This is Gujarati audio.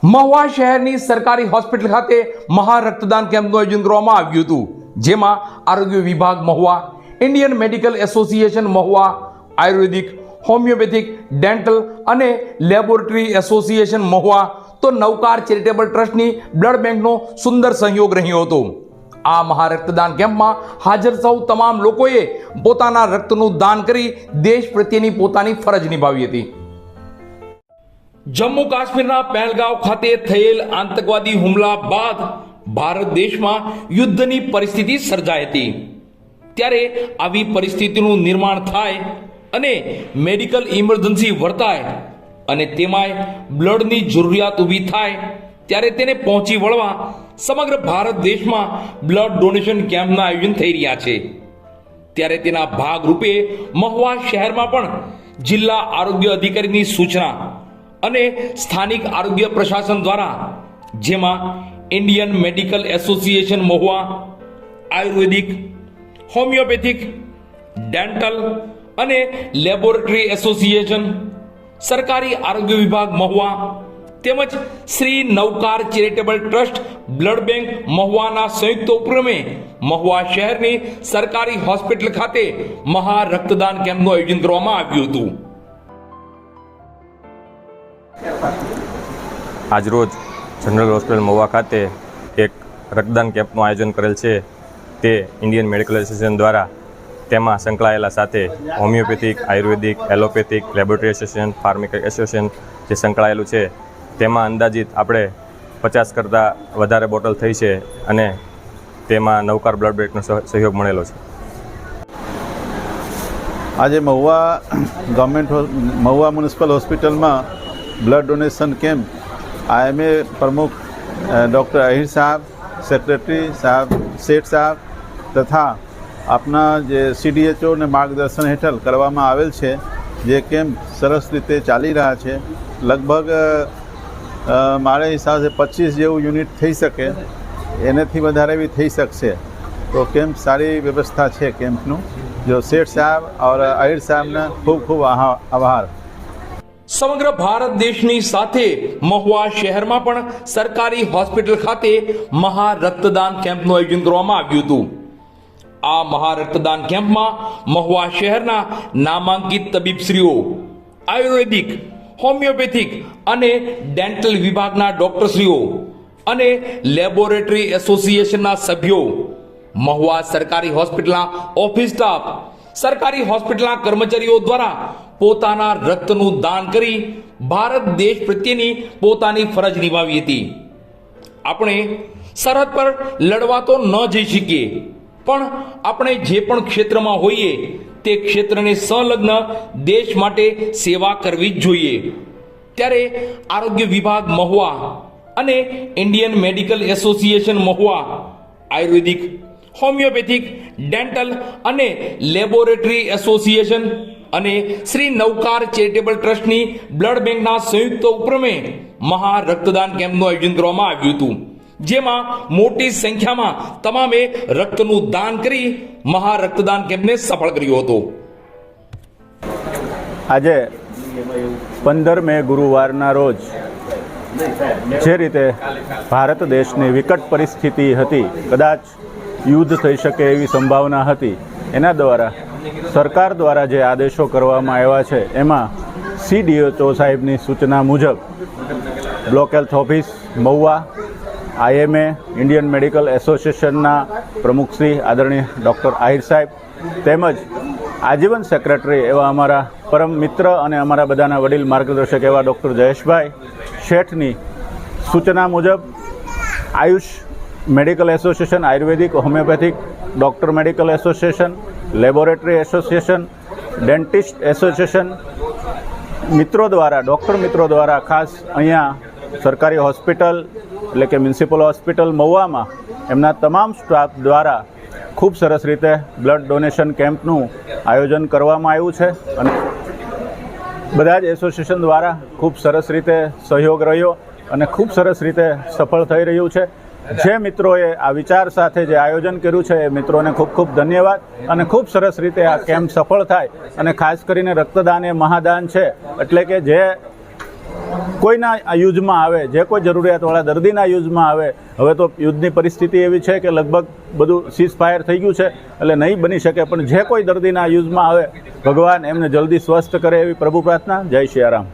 મહુવા શહેરની સરકારી હોસ્પિટલ ખાતે મહા રક્તદાન કેમ્પનું આયોજન કરવામાં આવ્યું હતું, જેમાં આરોગ્ય વિભાગ Mahuva, Indian medical association Mahuva, ayurvedic, homeopathic, dental અને લેબોરેટરી એસોસિએશન મહુવા તો નવકાર ચેરિટેબલ ટ્રસ્ટની બ્લડ બેંકનો સુંદર સહયોગ રહ્યો હતો। આ મહા રક્તદાન કેમ્પમાં હાજર સૌ તમામ લોકોએ પોતાના રક્તનું દાન કરી દેશ પ્રત્યેની પોતાની ફરજ નિભાવી હતી। જમ્મુ કાશ્મીરના પહેલગાંવ ખાતે થયેલ આતંકવાદી હુમલા બાદ ભારત દેશમાં યુદ્ધની પરિસ્થિતિ સર્જાઈ હતી। ત્યારે આવી પરિસ્થિતિનું નિર્માણ થાય અને મેડિકલ ઇમરજન્સી વર્તાય અને તેમાંય બ્લડની જરૂરિયાત ઊભી થાય ત્યારે તેને પહોંચી વળવા સમગ્ર ભારત દેશમાં બ્લડ ડોનેશન કેમ્પના આયોજન થઈ રહ્યા છે। ત્યારે તેના ભાગરૂપે મહુવા શહેરમાં પણ જિલ્લા આરોગ્ય અધિકારીની સૂચના અને સ્થાનિક આરોગ્ય પ્રશાસન દ્વારા, જેમાં Indian medical association Mahuva, ayurvedic, homeopathic, dental અને લેબોરેટરી એસોસિએશન, સરકારી આરોગ્ય વિભાગ મહુવા તેમજ શ્રી નવકાર ચેરિટેબલ ટ્રસ્ટ બ્લડ બેંક મહુવાના સંયુક્ત ઉપક્રમે મહુવા શહેરની સરકારી હોસ્પિટલ ખાતે મહા રક્તદાન કેમ્પનું આયોજન કરવામાં આવ્યું હતું। આજરોજ જનરલ હોસ્પિટલ મહુવા ખાતે એક રક્તદાન કેમ્પનું આયોજન કરેલ છે। તે ઇન્ડિયન મેડિકલ એસોસિએશન દ્વારા તેમાં સંકળાયેલા સાથે હોમિયોપેથિક, આયુર્વેદિક, એલોપેથિક, લેબોરેટરી એસોસિએશન, ફાર્મિક એસોસિએશન જે સંકળાયેલું છે તેમાં અંદાજિત આપણે 50 કરતાં વધારે બોટલ થઈ છે અને તેમાં નવકાર બ્લડ બેંકનો સહયોગ મળેલો છે। આજે મહુવા મ્યુનિસિપલ હોસ્પિટલમાં બ્લડ ડોનેશન કેમ્પ IMA પ્રમુખ ડૉક્ટર અહીર સાહેબ, સેક્રેટરી સાહેબ, શેઠ સાહેબ તથા આપના જે CDHO ને માર્ગદર્શન હેઠળ કરવામાં આવેલ છે। જે કેમ્પ સરસ રીતે ચાલી રહ્યા છે। લગભગ મારા હિસાબે 25 જેવું યુનિટ થઈ શકે, એનાથી વધારે બી થઈ શકશે। તો કેમ્પ સારી વ્યવસ્થા છે કેમ્પનું। જો શેઠ સાહેબ और અહીર સાહેબને ખૂબ ખૂબ આભાર। સમગ્ર ભારત દેશની સાથે મહુવા શહેરમાં પણ સરકારી હોસ્પિટલ ખાતે મહા રક્તદાન કેમ્પનું આયોજન કરવામાં આવ્યું હતું। આ મહા રક્તદાન કેમ્પમાં મહુવા શહેરના નામાંકિત તબીબશ્રીઓ, આયુર્વેદિક, હોમિયોપેથિક અને ડેન્ટલ વિભાગના ડોક્ટરશ્રીઓ અને લેબોરેટરી એસોસિએશનના સભ્યો, મહુવા સરકારી હોસ્પિટલના ઓફિસ સ્ટાફ, સરકારી હોસ્પિટલના કર્મચારીઓ દ્વારા પોતાના રક્તનું દાન કરી ભારત દેશ પ્રત્યેની પોતાની ફરજ નિભાવી હતી। આપણે સરહદ પર લડવા તો ન જઈ શકીએ, પણ આપણે જે પણ ક્ષેત્રમાં હોઈએ તે ક્ષેત્રને સંલગ્ન દેશ માટે સેવા કરવી જ જોઈએ। ત્યારે આરોગ્ય વિભાગ મહુવા અને Indian medical association Mahuva, ayurvedic, homeopathic, dental અને લેબોરેટરી એસોસિએશન અને શ્રી નવકાર ચેરિટેબલ ટ્રસ્ટની બ્લડ બેંકના સંયુક્ત ઉપક્રમે મહા રક્તદાન કેમ્પનું આયોજન કરવામાં આવ્યું હતું, જેમાં મોટી સંખ્યામાં તમામે રક્તનું દાન કરી મહા રક્તદાન કેમ્પને સફળ કર્યો હતો। આજે 15 મે ગુરુવારના રોજ જે રીતે ભારત દેશની વિકટ પરિસ્થિતિ હતી, કદાચ યુદ્ધ થઈ શકે એવી સંભાવના હતી, એના દ્વારા સરકાર દ્વારા જે આદેશો કરવામાં આવ્યા છે એમાં CDHO સાહેબની સૂચના મુજબ block health office Mahuva, IMA Indian medical એસોસિએશનના પ્રમુખશ્રી આદરણીય ડૉક્ટર આહિર સાહેબ તેમજ આજીવન સેક્રેટરી એવા અમારા પરમ મિત્ર અને અમારા બધાના વડીલ માર્ગદર્શક એવા ડૉક્ટર જયેશભાઈ શેઠની સૂચના મુજબ Ayush medical association, ayurvedic, homeopathic, doctor medical association, laboratory association, dentist association મિત્રો દ્વારા, ડૉક્ટર મિત્રો દ્વારા ખાસ અહીંયા સરકારી હોસ્પિટલ એટલે કે મ્યુનિસિપલ હોસ્પિટલ મહુવામાં એમના તમામ સ્ટાફ દ્વારા ખૂબ સરસ રીતે બ્લડ ડોનેશન કેમ્પનું આયોજન કરવામાં આવ્યું છે અને બધા જ એસોસિએશન દ્વારા ખૂબ સરસ રીતે સહયોગ રહ્યો અને ખૂબ સરસ રીતે સફળ થઈ રહ્યું છે। જે મિત્રોએ આ વિચાર સાથે જે આયોજન કર્યું છે એ મિત્રોને ખૂબ ખૂબ ધન્યવાદ અને ખૂબ સરસ રીતે આ કેમ્પ સફળ થાય અને ખાસ કરીને રક્તદાન એ મહાદાન છે, એટલે કે જે કોઈના યુઝમાં આવે, જે કોઈ જરૂરિયાતવાળા દર્દીના યુઝમાં આવે. હવે તો યુદ્ધની પરિસ્થિતિ એવી છે કે લગભગ બધું સીઝ ફાયર થઈ ગયું છે, એટલે નહીં બની શકે, પણ જે કોઈ દર્દીના યુઝમાં આવે ભગવાન એમને જલ્દી સ્વસ્થ કરે એવી પ્રભુ પ્રાર્થના. જય સિયારામ.